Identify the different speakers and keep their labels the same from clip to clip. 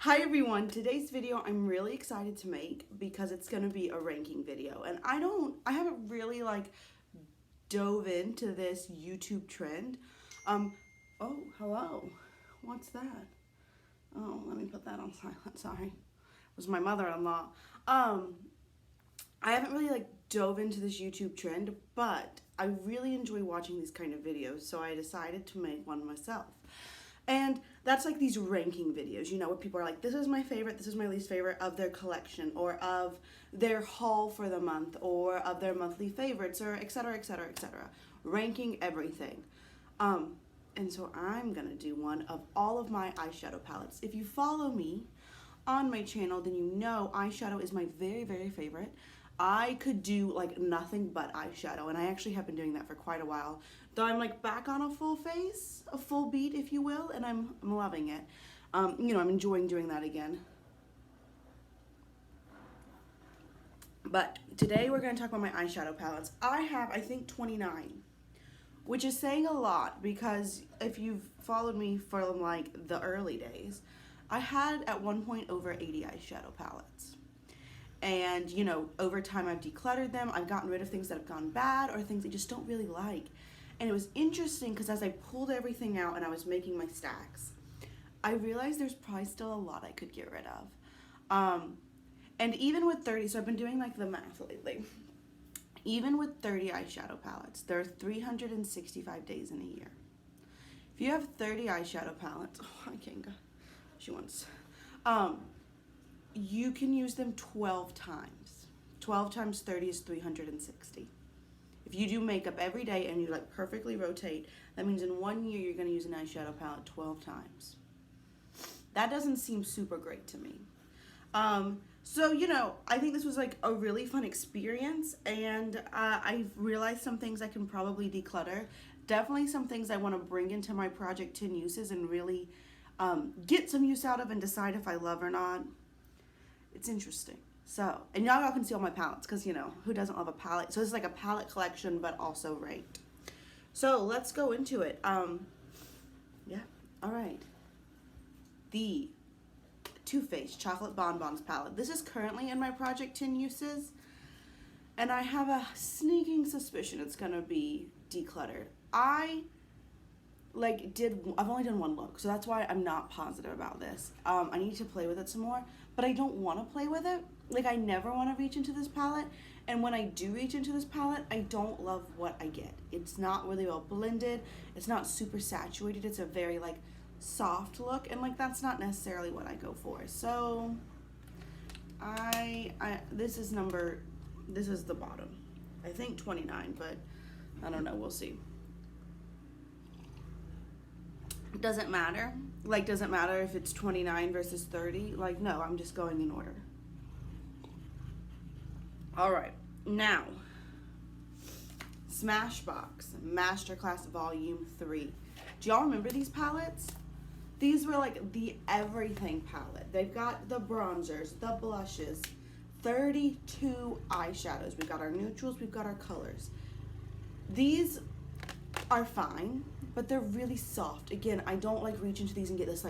Speaker 1: Hi everyone, today's video I'm really excited to make because it's going to be a ranking video, and I haven't really dove into this YouTube trend. Oh, hello. What's that? Oh, let me put that on silent. Sorry. It was my mother-in-law. I haven't really dove into this YouTube trend, but I really enjoy watching these kind of videos, so I decided to make one myself. And that's like these ranking videos, you know, where people are like, this is my favorite, this is my least favorite of their collection, or of their haul for the month, or of their monthly favorites, or etc, etc, etc. Ranking everything. And so I'm gonna do one of all of my eyeshadow palettes. If you follow me on my channel, then you know eyeshadow is my very, very favorite. I could do nothing but eyeshadow, and I actually have been doing that for quite a while. Though I'm back on a full face, a full beat, if you will, and I'm loving it. You know, I'm enjoying doing that again. But today we're going to talk about my eyeshadow palettes. I have, I think, 29, which is saying a lot because if you've followed me from the early days, I had at one point over 80 eyeshadow palettes. And, you know, over time I've decluttered them. I've gotten rid of things that have gone bad or things I just don't really like. And it was interesting because as I pulled everything out and I was making my stacks, I realized there's probably still a lot I could get rid of. And even with 30, so I've been doing the math lately. Even with 30 eyeshadow palettes, there are 365 days in a year. If you have 30 eyeshadow palettes, oh, I can't go. She wants. You can use them 12 times. 12 times 30 is 360. If you do makeup every day and you perfectly rotate, that means in 1 year you're going to use an eyeshadow palette 12 times. That doesn't seem super great to me. So, you know, I think this was a really fun experience, and I've realized some things I can probably declutter. Definitely some things I want to bring into my Project 10 uses and really get some use out of and decide if I love or not. It's interesting. So, and y'all can see all my palettes because, you know, who doesn't love a palette? So this is a palette collection, but also ranked. So let's go into it. Yeah, all right. The Too Faced Chocolate Bonbons palette. This is currently in my Project 10 uses, and I have a sneaking suspicion it's gonna be decluttered. I've only done one look, so that's why I'm not positive about this. I need to play with it some more, but I don't want to play with it. I never want to reach into this palette, and when I do reach into this palette, I don't love what I get. It's not really well blended, it's not super saturated, it's a very soft look, and that's not necessarily what I go for. So this is the bottom. I think 29, but I don't know, we'll see. Doesn't matter. Doesn't matter if it's 29 versus 30. No, I'm just going in order. All right, now, Smashbox Masterclass Vol IV. Do y'all remember these palettes? These were the everything palette. They've got the bronzers, the blushes, 32 eyeshadows. We've got our neutrals, we've got our colors. These are fine, but they're really soft. Again, I don't reach into these and get this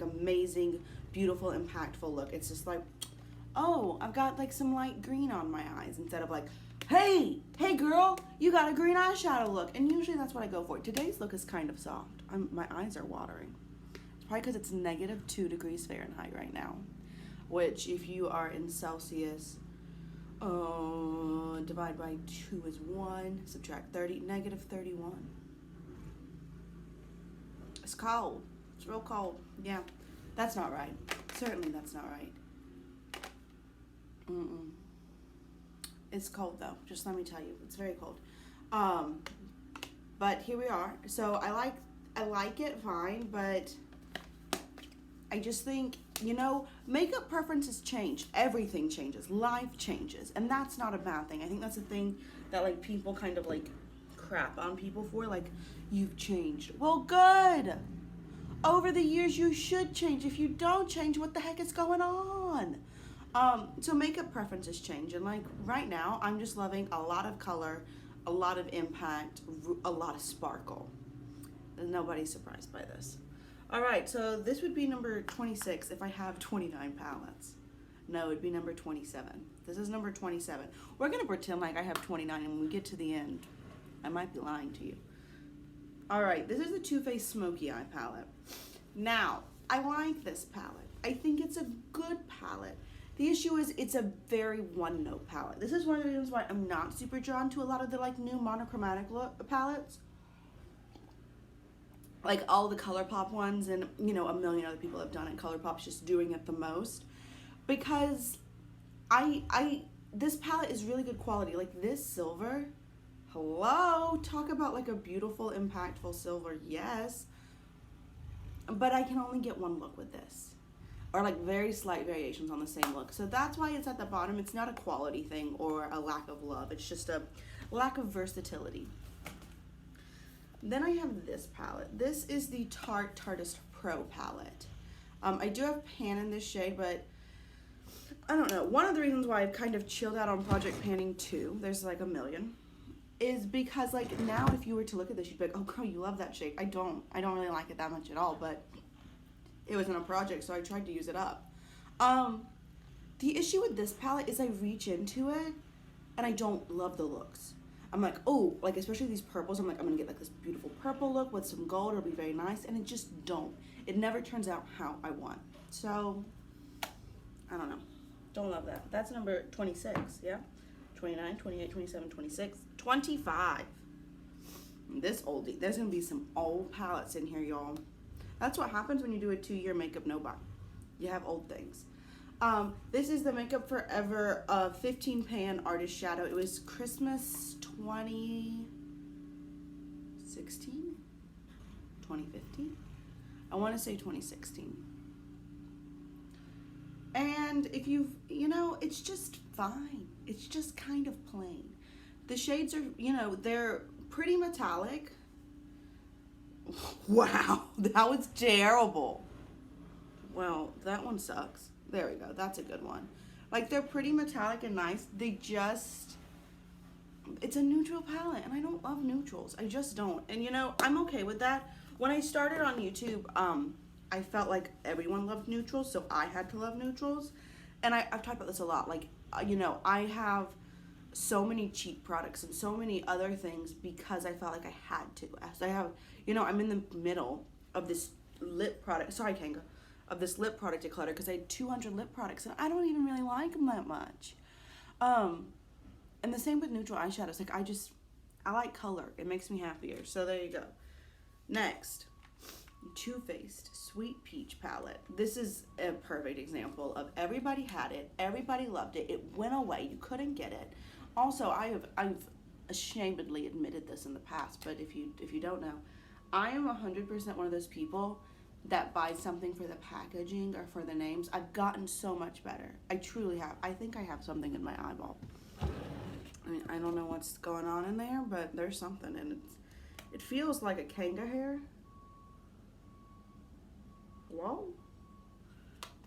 Speaker 1: amazing, beautiful, impactful look. It's just oh, I've got some light green on my eyes instead of hey girl, you got a green eyeshadow look. And usually that's what I go for. Today's look is kind of soft. My eyes are watering. It's probably because it's -2 degrees Fahrenheit right now, which if you are in Celsius, divide by 2 is 1, subtract 30, -31. It's cold. It's real cold. Yeah, that's not right. Certainly that's not right. It's cold though, just let me tell you, it's very cold. But here we are. So I like it fine, but I just think, you know, makeup preferences change. Everything changes. Life changes. And that's not a bad thing. I think that's a thing that people kind of crap on people for. You've changed. Well, good. Over the years, you should change. If you don't change, what the heck is going on? So makeup preferences change. And right now, I'm just loving a lot of color, a lot of impact, a lot of sparkle. Nobody's surprised by this. All right, so this would be number 26 if I have 29 palettes. No, it'd be number 27. This is number 27. We're gonna pretend like I have 29, and when we get to the end, I might be lying to you. All right, this is the Too Faced Smokey Eye Palette. Now, I like this palette. I think it's a good palette. The issue is it's a very one-note palette. This is one of the reasons why I'm not super drawn to a lot of the like new monochromatic palettes. Like all the ColourPop ones, and you know, a million other people have done it. ColourPop's just doing it the most. Because this palette is really good quality. Like this silver, hello, talk about like a beautiful, impactful silver, yes. But I can only get one look with this. Or like very slight variations on the same look. So that's why it's at the bottom. It's not a quality thing or a lack of love. It's just a lack of versatility. Then I have this palette. This is the Tarte Tartist Pro palette. I do have pan in this shade, but I don't know. One of the reasons why I've kind of chilled out on Project Panning 2, there's like a million, is because like now if you were to look at this, you'd be like, oh girl, you love that shade. I don't really like it that much at all, but it was in a project, so I tried to use it up. The issue with this palette is I reach into it and I don't love the looks. I'm like, oh, like especially these purples, I'm like, I'm gonna get like this beautiful purple look with some gold, it'll be very nice, and it just don't. It never turns out how I want. So, I don't know. Don't love that. That's number 26, yeah? 29, 28, 27, 26, 25. This oldie. There's gonna be some old palettes in here, y'all. That's what happens when you do a 2-year makeup no-buy. You have old things. This is the Makeup Forever 15 pan Artist Shadow. It was Christmas 2016? 2015? I want to say 2016. And if you know, it's just fine. It's just kind of plain. The shades are, you know, they're pretty metallic. Wow, that was terrible. Well, that one sucks. There we go. That's a good one. Like, they're pretty metallic and nice. They just, it's a neutral palette, and I don't love neutrals. I just don't. And, you know, I'm okay with that. When I started on YouTube, I felt like everyone loved neutrals, so I had to love neutrals. And I've talked about this a lot. Like, you know, I have so many cheap products and so many other things because I felt like I had to. As I have, you know, I'm in the middle of this lip product. Sorry, Kanga. Of this lip product declutter because I had 200 lip products and I don't even really like them that much. And the same with neutral eyeshadows. Like I like color. It makes me happier. So there you go. Next, Too Faced Sweet Peach palette. This is a perfect example of everybody had it. Everybody loved it. It went away. You couldn't get it. Also, I've ashamedly admitted this in the past, but if you don't know, I am 100% one of those people that buys something for the packaging or for the names. I've gotten so much better. I truly have. I think I have something in my eyeball. I mean, I don't know what's going on in there, but there's something, and it feels like a Kanga hair. Whoa.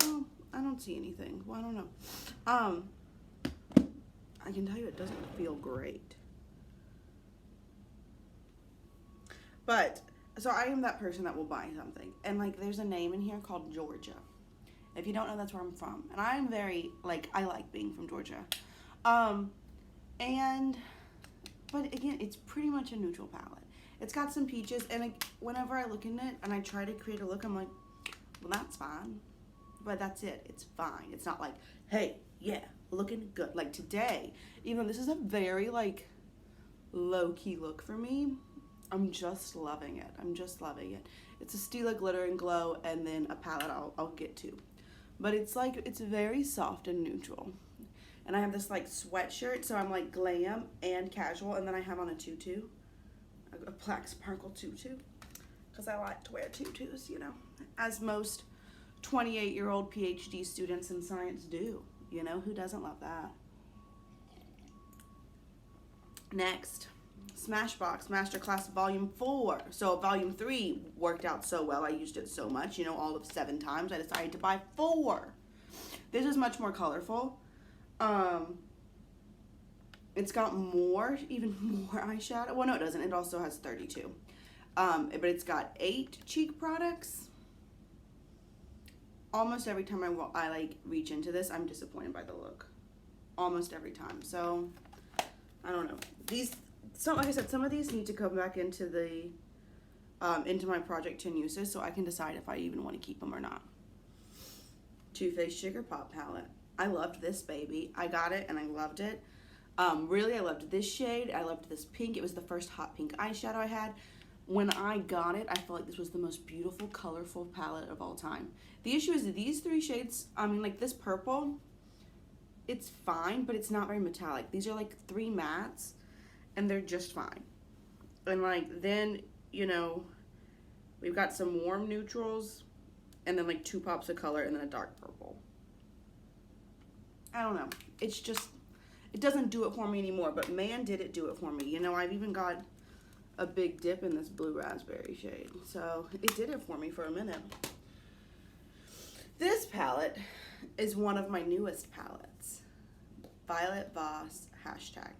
Speaker 1: Well, I don't see anything. Well, I don't know. I can tell you it doesn't feel great. But so I am that person that will buy something. And like there's a name in here called Georgia. If you don't know, that's where I'm from. And I'm very, like, I like being from Georgia. But again, it's pretty much a neutral palette. It's got some peaches, and like, whenever I look in it and I try to create a look, I'm like, well, that's fine. But that's it. It's fine. It's not like, hey, yeah, looking good. Like today, even though this is a very like low-key look for me, I'm just loving it. I'm just loving it. It's a Stila Glitter and Glow, and then a palette I'll get to. But it's like, it's very soft and neutral. And I have this like sweatshirt, so I'm like glam and casual, and then I have on a tutu, a black sparkle tutu, because I like to wear tutus, you know, as most 28-year-old PhD students in science do. You know, who doesn't love that? Next, Smashbox Masterclass Vol IV. So Volume 3 worked out so well. I used it so much, you know, all of 7 times. I decided to buy 4. This is much more colorful. It's got more, even more eyeshadow. Well, no, it doesn't. It also has 32. But it's got 8 cheek products. almost every time I like reach into this, I'm disappointed by the look. Almost every time. So I don't know. Like I said, some of these need to come back into the into my Project 10 uses, so I can decide if I even want to keep them or not. Too Faced Sugar Pop palette. I loved this baby. I got it and I loved it. Really, I loved this shade. I loved this pink. It was the first hot pink eyeshadow I had. When I got it, I felt like this was the most beautiful, colorful palette of all time. The issue is that these three shades, I mean, like this purple, it's fine, but it's not very metallic. These are like 3 mattes, and they're just fine. And like, then, you know, we've got some warm neutrals, and then like 2 pops of color, and then a dark purple. I don't know. It's just, it doesn't do it for me anymore, but man, did it do it for me. You know, I've even got a big dip in this blue raspberry shade. So it did it for me for a minute. This palette is one of my newest palettes. Violet Voss hashtag.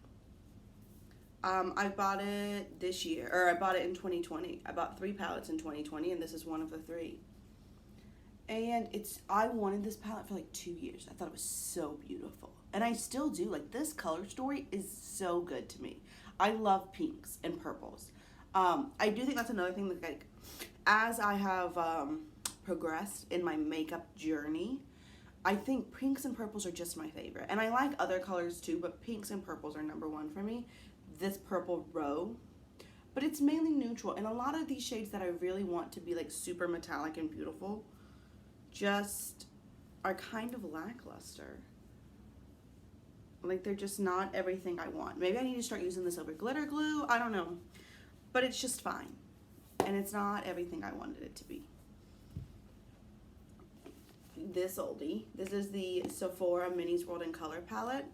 Speaker 1: I bought it this year, or I bought it in 2020. I bought 3 palettes in 2020, and this is one of the 3. And I wanted this palette for like 2 years. I thought it was so beautiful. And I still do. Like, this color story is so good to me. I love pinks and purples. I do think that's another thing that, like, as I have progressed in my makeup journey, I think pinks and purples are just my favorite. And I like other colors too, but pinks and purples are #1 for me. This purple row, but it's mainly neutral. And a lot of these shades that I really want to be like super metallic and beautiful just are kind of lackluster. Like, they're just not everything I want. Maybe I need to start using this over glitter glue. I don't know. But it's just fine. And it's not everything I wanted it to be. This oldie. This is the Sephora Minnie's World in Color palette.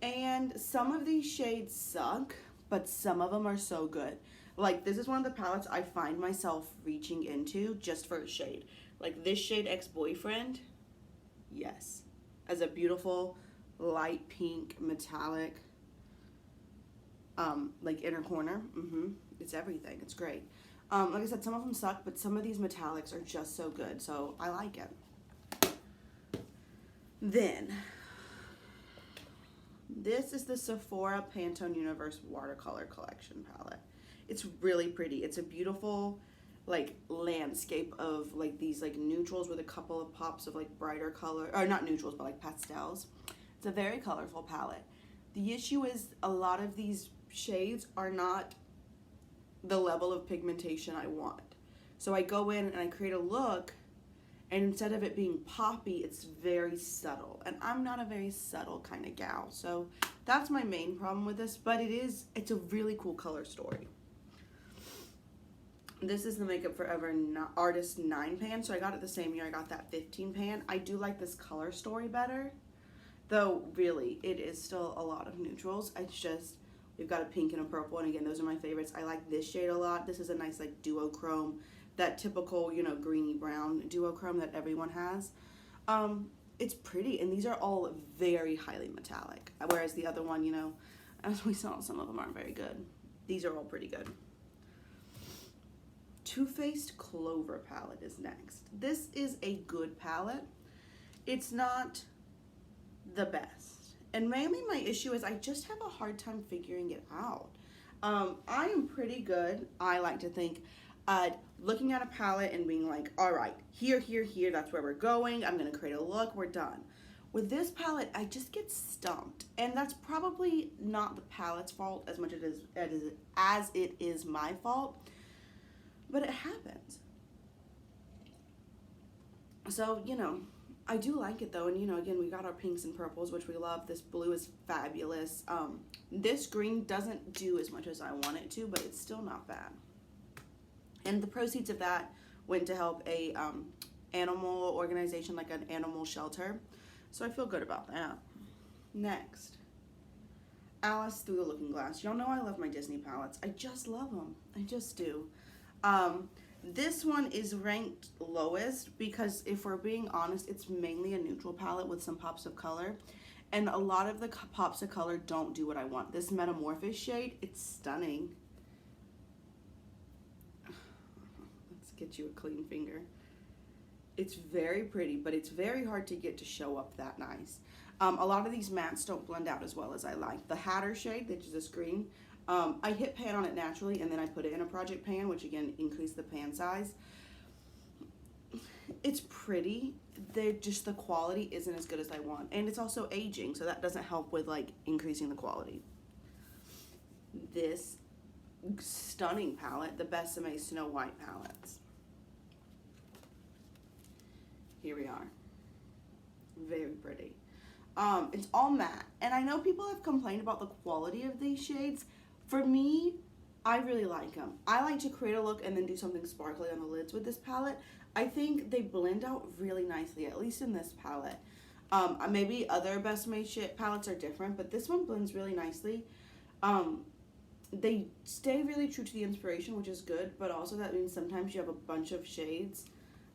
Speaker 1: And some of these shades suck, but some of them are so good. Like, this is one of the palettes I find myself reaching into just for a shade. Like, this shade Ex-Boyfriend. Yes. As a beautiful light pink metallic like inner corner. It's everything. It's great. Like I said, some of them suck, but some of these metallics are just so good, so I like it. Then this is the Sephora Pantone Universe Watercolor Collection palette. It's really pretty. It's a beautiful like landscape of like these like neutrals with a couple of pops of like brighter color, or not neutrals, but like pastels. It's a very colorful palette. The issue is a lot of these shades are not the level of pigmentation I want. So I go in and I create a look, and instead of it being poppy, it's very subtle. And I'm not a very subtle kind of gal. So that's my main problem with this, but it's a really cool color story. This is the Makeup Forever Artist 9 pan. So I got it the same year I got that 15 pan. I do like this color story better. Though, really, it is still a lot of neutrals. It's just, we've got a pink and a purple, and again, those are my favorites. I like this shade a lot. This is a nice, like, duochrome, that typical, you know, greeny brown duochrome that everyone has. It's pretty, and these are all very highly metallic, whereas the other one, you know, as we saw, some of them aren't very good. These are all pretty good. Too Faced Clover palette is next. This is a good palette. It's not the best, and mainly my issue is I just have a hard time figuring it out. I am pretty good, I like to think, looking at a palette and being like, all right, here, that's where we're going. I'm gonna create a look, we're done. With this palette, I just get stumped, and that's probably not the palette's fault as much as it is my fault, but it happens. So, you know, I do like it though, and you know, again, we got our pinks and purples, which we love. This blue is fabulous. This green doesn't do as much as I want it to, but it's still not bad. And the proceeds of that went to help a animal organization, like an animal shelter. So I feel good about that. Next, Alice Through the Looking Glass. Y'all know I love my Disney palettes. I just love them. I just do. This one is ranked lowest because, if we're being honest, it's mainly a neutral palette with some pops of color. And a lot of the pops of color don't do what I want. This Metamorphosis shade, it's stunning. Let's get you a clean finger. It's very pretty, but it's very hard to get to show up that nice. A lot of these mattes don't blend out as well as I like. The Hatter shade, which is this green, I hit pan on it naturally, and then I put it in a project pan, which again increased the pan size. It's pretty. Just the quality isn't as good as I want, and it's also aging, so that doesn't help with like increasing the quality. This stunning palette, the Besame Snow White palettes. Here we are. Very pretty. It's all matte, and I know people have complained about the quality of these shades. For me, I really like them. I like to create a look and then do something sparkly on the lids with this palette. I think they blend out really nicely, at least in this palette. Maybe other Besame palettes are different, but this one blends really nicely. They stay really true to the inspiration, which is good, but also that means sometimes you have a bunch of shades.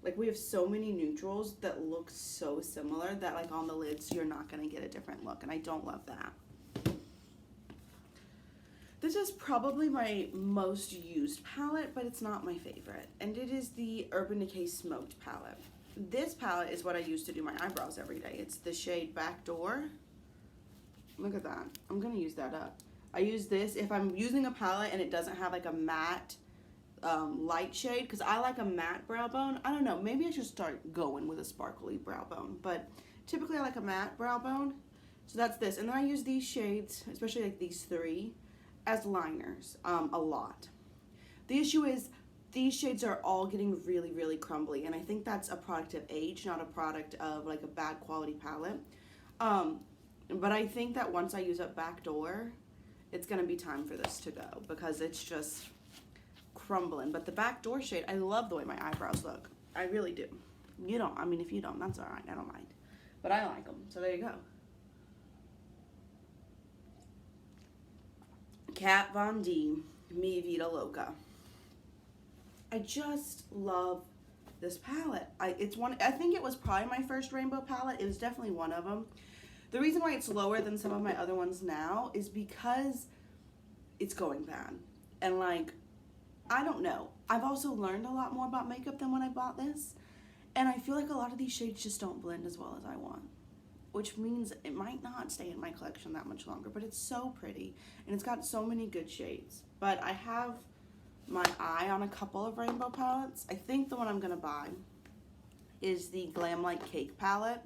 Speaker 1: Like, we have so many neutrals that look so similar that, like, on the lids, you're not going to get a different look, and I don't love that. This is probably my most used palette, but it's not my favorite, and it is the Urban Decay Smoked palette. This palette is what I use to do my eyebrows every day. It's the shade Backdoor. Look at that. I'm going to use that up. I use this if I'm using a palette and it doesn't have, like, a matte light shade, because I like a matte brow bone. I don't know, maybe I should start going with a sparkly brow bone, but typically I like a matte brow bone. So that's this, and then I use these shades, especially like these three, as liners a lot. The issue is these shades are all getting really, really crumbly, and I think that's a product of age, not a product of like a bad quality palette. But I think that once I use up Backdoor, it's gonna be time for this to go, because it's just crumbling. But the Backdoor shade, I love the way my eyebrows look. I really do. You don't, I mean, if you don't, that's all right, I don't mind. But I like them, so there you go. Kat Von D, Mi Vida Loca. I just love this palette. I think it was probably my first rainbow palette. It was definitely one of them. The reason why it's lower than some of my other ones now is because it's going bad. And like, I don't know. I've also learned a lot more about makeup than when I bought this. And I feel like a lot of these shades just don't blend as well as I want, which means it might not stay in my collection that much longer, but it's so pretty and it's got so many good shades. But I have my eye on a couple of rainbow palettes. I think the one I'm gonna buy is the Glam Like Cake palette.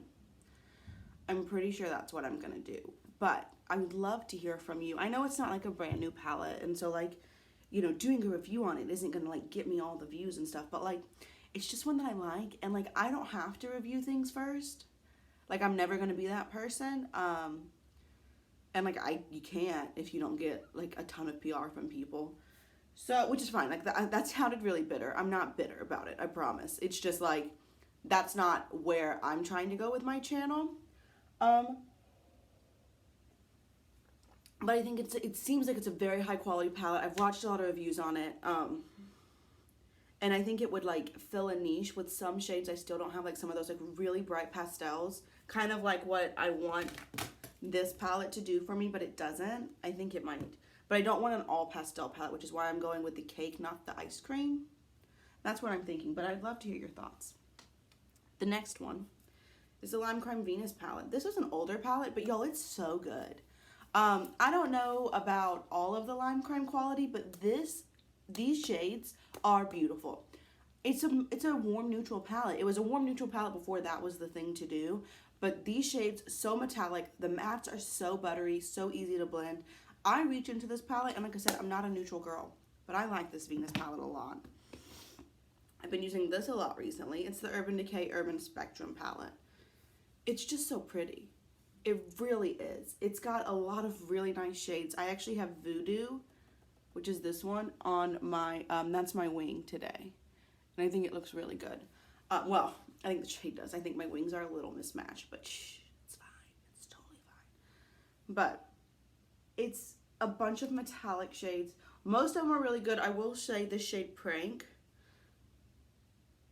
Speaker 1: I'm pretty sure that's what I'm gonna do, but I would love to hear from you. I know it's not like a brand new palette, and so like, you know, doing a review on it isn't gonna like get me all the views and stuff, but like, it's just one that I like, and like, I don't have to review things first. Like, I'm never gonna be that person, and like, you can't if you don't get like a ton of PR from people. So, which is fine. Like, that sounded really bitter. I'm not bitter about it, I promise. It's just like, that's not where I'm trying to go with my channel. But I think it seems like it's a very high quality palette. I've watched a lot of reviews on it, and I think it would like fill a niche with some shades. I still don't have like some of those like really bright pastels, kind of like what I want this palette to do for me, but it doesn't. I think it might, but I don't want an all pastel palette, which is why I'm going with the cake, not the ice cream. That's what I'm thinking, but I'd love to hear your thoughts. The next one is the Lime Crime Venus palette. This is an older palette, but y'all, it's so good. I don't know about all of the Lime Crime quality, but these shades are beautiful. It's a warm neutral palette. It was a warm neutral palette before that was the thing to do, but these shades, so metallic. The mattes are so buttery, so easy to blend. I reach into this palette, and like I said, I'm not a neutral girl, but I like this Venus palette a lot. I've been using this a lot recently. It's the Urban Decay Urban Spectrum palette. It's just so pretty. It really is. It's got a lot of really nice shades. I actually have Voodoo, which is this one, on my, that's my wing today. And I think it looks really good. Well, I think the shade does. I think my wings are a little mismatched, but shh, it's fine. It's totally fine. But it's a bunch of metallic shades. Most of them are really good. I will say the shade Prank,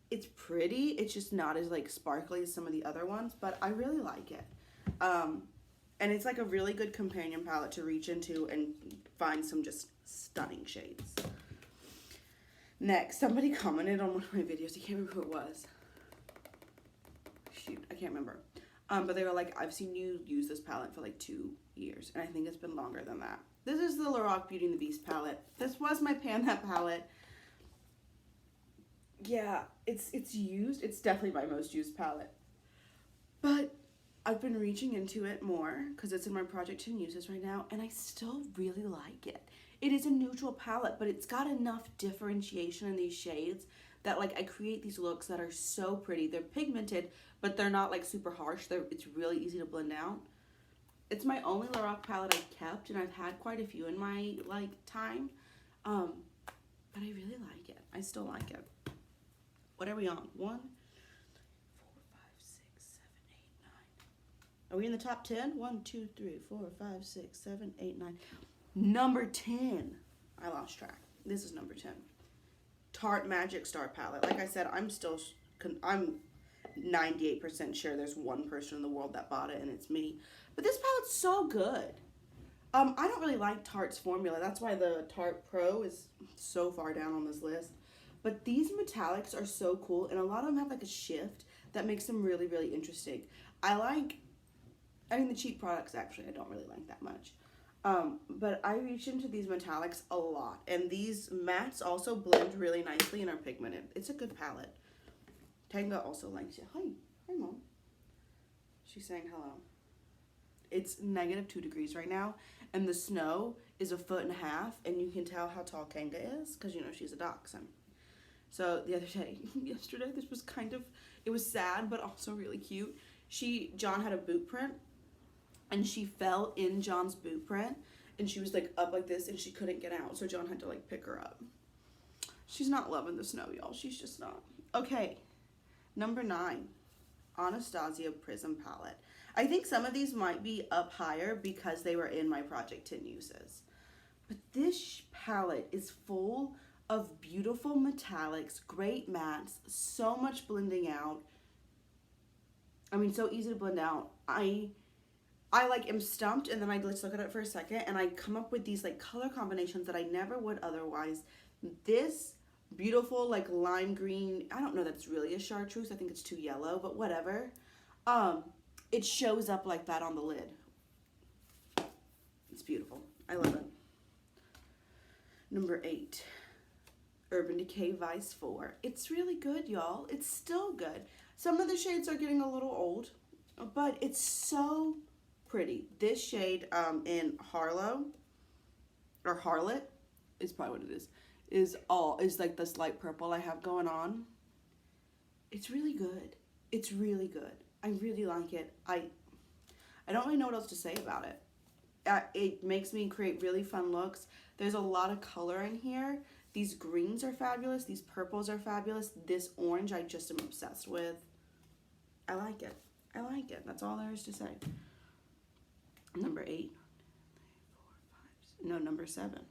Speaker 1: it's pretty. It's just not as like sparkly as some of the other ones, but I really like it. And it's like a really good companion palette to reach into and find some just stunning shades. Next, somebody commented on one of my videos. I can't remember who it was. shoot, I can't remember. But they were like, I've seen you use this palette for like 2 years, and I think it's been longer than that. This is the Lorac Beauty and the Beast palette. This was my Pan That palette. Yeah, it's used. It's definitely my most used palette. But I've been reaching into it more because it's in my Project 10 uses right now, and I still really like it. It is a neutral palette, but it's got enough differentiation in these shades that like I create these looks that are so pretty. They're pigmented, but they're not like super harsh. It's really easy to blend out. It's my only Lorac palette I've kept, and I've had quite a few in my like time. But I really like it. I still like it. What are we on? 1, 4, 5, 6, 7, 8, 9. Are we in the top 10? 1, 2, 3, 4, 5, 6, 7, 8, 9. Number 10. I lost track. This is number 10. Tarte Magic Star palette. Like I said, I'm 98% sure there's one person in the world that bought it, and it's me. But this palette's so good. I don't really like Tarte's formula. That's why the Tarte Pro is so far down on this list. But these metallics are so cool, and a lot of them have like a shift that makes them really, really interesting. I mean, the cheap products actually I don't really like that much. But I reach into these metallics a lot, and these mattes also blend really nicely and are pigmented. It's a good palette. Tanga also likes it. Hi Mom. She's saying hello. It's -2 degrees right now, and the snow is 1.5 feet, and you can tell how tall Kanga is because you know she's a dachshund. So the other day, yesterday, this was it was sad but also really cute. John had a boot print, and she fell in John's boot print, and she was like up like this, and she couldn't get out, so John had to like pick her up. She's not loving the snow, y'all. She's just not. Okay, number 9, Anastasia Prism palette. I think some of these might be up higher because they were in my Project 10 uses. But this palette is full of beautiful metallics, great mattes, so much blending out. I mean, so easy to blend out. I like am stumped, and then I just look at it for a second, and I come up with these like color combinations that I never would otherwise. This beautiful like lime green, I don't know that it's really a chartreuse, I think it's too yellow, but whatever. It shows up like that on the lid. It's beautiful. I love it. Number 8, Urban Decay Vice 4. It's really good, y'all. It's still good. Some of the shades are getting a little old, but it's so pretty. This shade in Harlow, or Harlot, is probably what it is like this light purple I have going on. It's really good. It's really good. I really like it. I don't really know what else to say about it. It makes me create really fun looks. There's a lot of color in here. These greens are fabulous. These purples are fabulous. This orange I just am obsessed with. I like it. I like it. That's all there is to say. Number 8. No, number 7.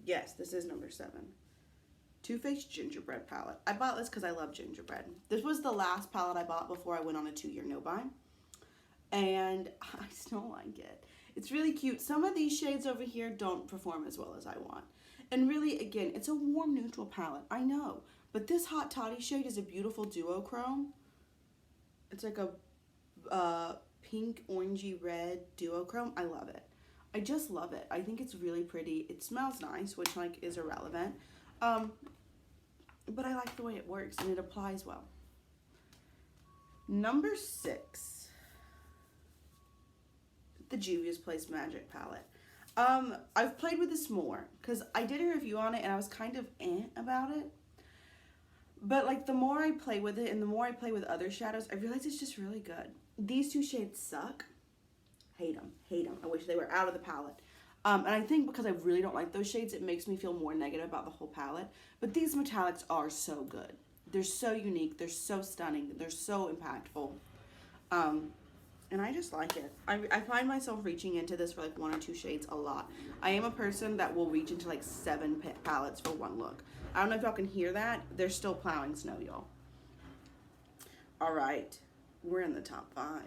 Speaker 1: Yes, this is number 7. Too Faced Gingerbread palette. I bought this because I love gingerbread. This was the last palette I bought before I went on a 2-year no-buy. And I still like it. It's really cute. Some of these shades over here don't perform as well as I want. And really, again, it's a warm neutral palette. I know. But this Hot Toddy shade is a beautiful duochrome. It's like a pink, orangey, red duochrome. I love it. I just love it. I think it's really pretty. It smells nice, which like is irrelevant. But I like the way it works and it applies well. Number 6, the Juvia's Place Magic palette. I've played with this more because I did a review on it and I was kind of about it. But like the more I play with it and the more I play with other shadows, I realize it's just really good. These 2 shades suck. Hate them. Hate them. I wish they were out of the palette. And I think because I really don't like those shades, it makes me feel more negative about the whole palette. But these metallics are so good. They're so unique. They're so stunning. They're so impactful. And I just like it. I find myself reaching into this for like 1 or 2 shades a lot. I am a person that will reach into like 7 palettes for one look. I don't know if y'all can hear that. They're still plowing snow, y'all. All right. We're in the top 5.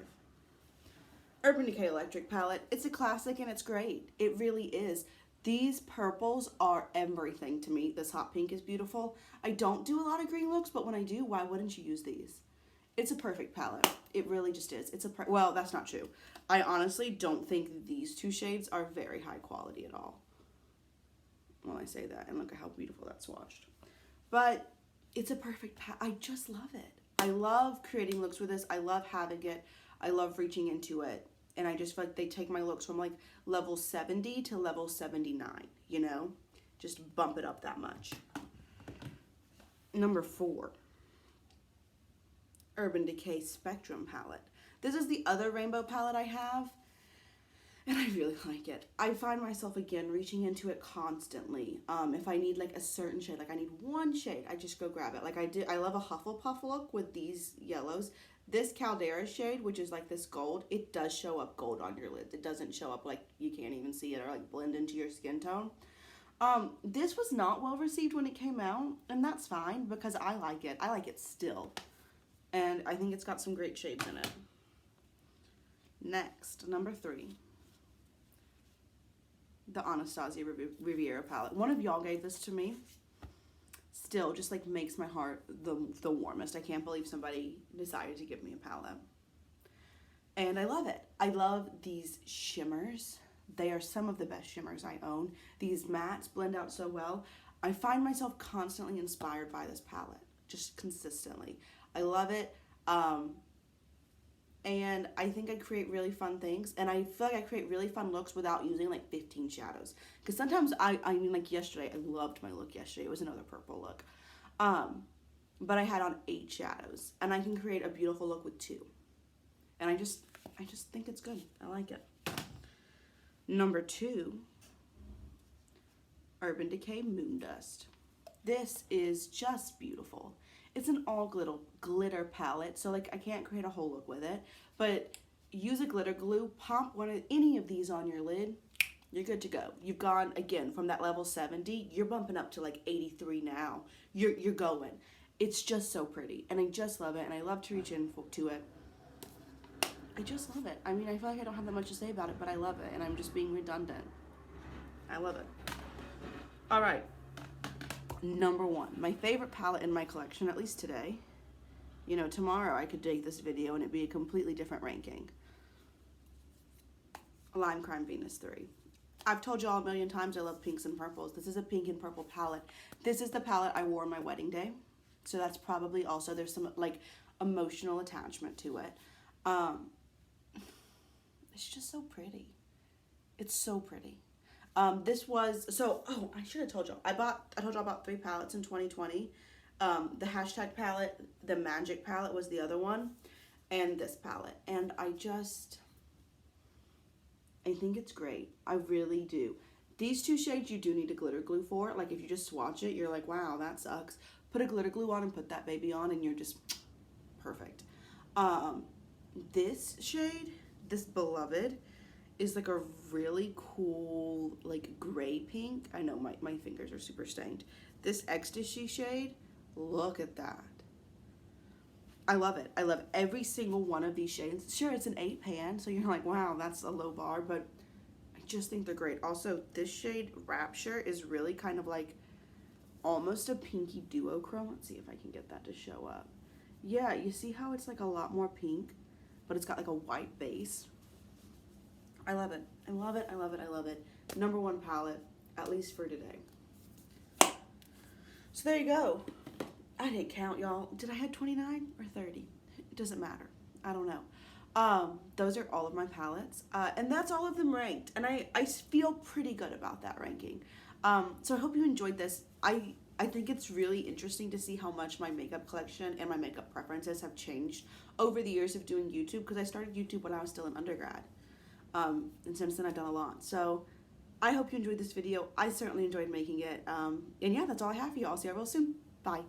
Speaker 1: Urban Decay Electric palette. It's a classic and it's great. It really is. These purples are everything to me. This hot pink is beautiful. I don't do a lot of green looks, but when I do, why wouldn't you use these? It's a perfect palette. It really just is. Well, that's not true. I honestly don't think these two shades are very high quality at all. Well, I say that, and look at how beautiful that's swatched. But it's a perfect palette. I just love it. I love creating looks with this. I love having it. I love reaching into it. And I just feel like they take my looks from like level 70 to level 79, you know? Just bump it up that much. Number 4. Urban Decay Spectrum palette. This is the other rainbow palette I have, and I really like it. I find myself, again, reaching into it constantly. If I need like a certain shade, like I need one shade, I just go grab it. Like I love a Hufflepuff look with these yellows. This Caldera shade, which is like this gold, it does show up gold on your lids. It doesn't show up like you can't even see it or like blend into your skin tone. This was not well received when it came out, and that's fine because I like it. I like it still. And I think it's got some great shades in it. Next, number 3. The Anastasia Riviera palette. One of y'all gave this to me. Still, just like makes my heart the warmest. I can't believe somebody decided to give me a palette. And I love it. I love these shimmers. They are some of the best shimmers I own. These mattes blend out so well. I find myself constantly inspired by this palette. Just consistently. I love it. And I think I create really fun things, and I feel like I create really fun looks without using like 15 shadows. Because sometimes I mean, like yesterday, I loved my look yesterday. It was another purple look. But I had on 8 shadows, and I can create a beautiful look with 2. And I just think it's good. I like it. Number 2, Urban Decay Moondust. This is just beautiful. It's an all glitter palette, so like I can't create a whole look with it, but use a glitter glue, pop any of these on your lid, you're good to go. You've gone, again, from that level 70, you're bumping up to like 83 now. You're going. It's just so pretty, and I just love it, and I love to reach into it. I just love it. I mean, I feel like I don't have that much to say about it, but I love it, and I'm just being redundant. I love it. All right. Number 1, my favorite palette in my collection, at least today. You know, tomorrow I could take this video and it'd be a completely different ranking. Lime Crime Venus 3. I've told y'all a million times I love pinks and purples. This is a pink and purple palette. This is the palette I wore on my wedding day. So that's probably also, there's some like emotional attachment to it. It's just so pretty. It's so pretty. This was, I should have told y'all. I told y'all about 3 palettes in 2020. The hashtag palette, the Magic palette was the other one, and this palette. And I think it's great. I really do. These 2 shades you do need a glitter glue for. Like if you just swatch it, you're like, wow, that sucks. Put a glitter glue on and put that baby on and you're just perfect. This shade, this Beloved, is like a really cool like gray pink. I know my fingers are super stained. This Ecstasy shade, look at that. I love it. I love every single one of these shades. Sure, it's an 8 pan, so you're like, wow, that's a low bar, but I just think they're great. Also, this shade Rapture is really kind of like almost a pinky duochrome. Let's see if I can get that to show up. Yeah, you see how it's like a lot more pink, but it's got like a white base. I love it. I love it. I love it. I love it. Number 1 palette, at least for today. So there you go. I didn't count, y'all. Did I have 29 or 30? It doesn't matter. I don't know. Those are all of my palettes. And that's all of them ranked. And I feel pretty good about that ranking. So I hope you enjoyed this. I think it's really interesting to see how much my makeup collection and my makeup preferences have changed over the years of doing YouTube, because I started YouTube when I was still in undergrad. And since then I've done a lot. So I hope you enjoyed this video. I certainly enjoyed making it. And yeah, that's all I have for you. I'll see you real soon. Bye.